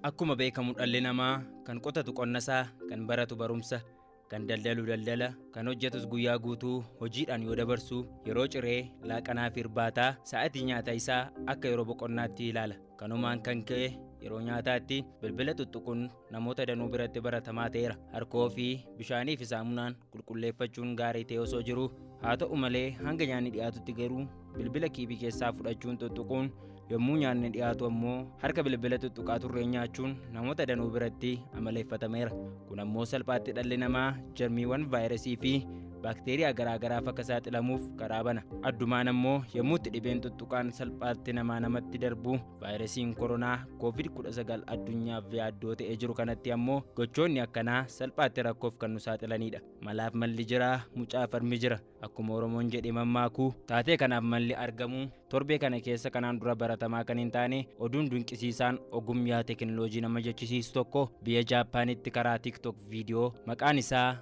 Akkuma beekamu dhalli namaa kan qotatu qonnasaa, kan baratu barumsa, kan daldalu daldala, kan hojjetus guyyaa guutuu hojiidhaan yoo dabarsu yeroo ciree laaqanaa fi irbaataa sa'aatii nyaata isaa akka yeroo boqonnaatti ilaala. Kanumaan kan ka'e yeroo nyaataatti bilbila tuttuquun namoota danuu biratti baratamaa ta'eera. Harkoo fi bishaanii fi saamunaan qulqulleeffachuun gaarii ta'e osoo jiru, haa ta'u malee hanga nyaanni dhiyaatutti garuu bilbila kiibii keessaa fudhachuun tuttuquun yommuu nyaanni dhiyaatu ammoo harka bilbila tuttuqaa turree nyaachuun namoota danuu biratti amaleeffatameera. Kun ammoo salphaatti dhalli namaa jarmiiwwan vaayirasii fi baakteeriyaa garaagaraaf akka saaxilamuuf karaa bana. Addumaan ammoo yommuu itti dhibeen tuttuqaan salphaatti namatti darbu vaayirasiin koronaa COVID-19 addunyaaf yaaddoo ta'ee jiru kanatti ammoo gochoonni akkanaa salphaatti rakkoof kan nu saaxilanidha. Malaaf malli jira, mucaa farmi jira. Akkuma Oromoon jedhe mammaaku taatee kanaaf malli argamu torbee kana keessa kanaan dura baratamaa kan hin taane oduun dinqisiisaan ogummaa teekinooloojii nama jechisiisu tokko biyya Jaappaanitti karaa TikTok viidiyoo maqaan isaa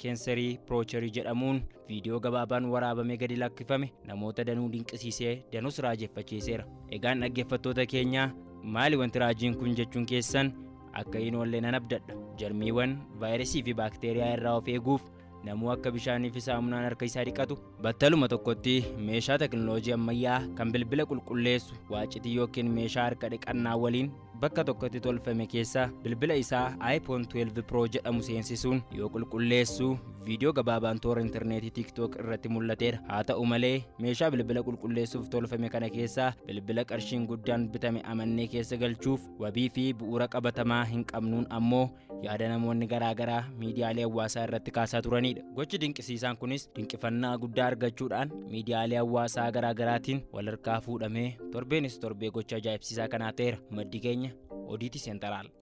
@kenserii piroocherii jedhamuun viidiyoo gabaabaan waraabamee gadi lakkifame namoota danuu dinqisiisee danus raajeffachiiseera. Egaan dhaggeeffattoota keenya maali wanti raajiin kun jechuun keessan akka hin oolle nan abdadha. Jarmiiwwan vaayirasii fi baakteeriyaa irraa of eeguuf namuu akka bishaanii fi saamunaan harka isaa dhiqatu battaluma tokkotti meeshaa teekinooloojii ammayyaa kan bilbila qulqulleessu waacitii yookiin meeshaa harka dhiqannaa waliin bakka tokkotti tolfame keessa bilbila isaa iPhone 12 Pro jedhamu seensisuun yoo qulqulleessu viidiyoo gabaabaan toora intarneetii TikTok irratti mul'ateera. Haa ta'u malee meeshaa bilbila qulqulleessuuf tolfame kana keessa bilbila qarshiin guddaan bitame amannee keessa galchuuf wabii fi bu'uura qabatamaa hin qabnuun ammoo yaada namoonni garaagaraa miidiyaalee hawaasaa irratti kaasaa turanidha. Gochi dinqisiisaan kunis dinqifannaa guddaa argachuudhaan miidiyaalee hawaasaa garaagaraatiin wal harkaa fuudhamee torbeenis torbee gocha ajaa'ibsiisaa kanaa ta'eera. Maddi keenya ODT Central.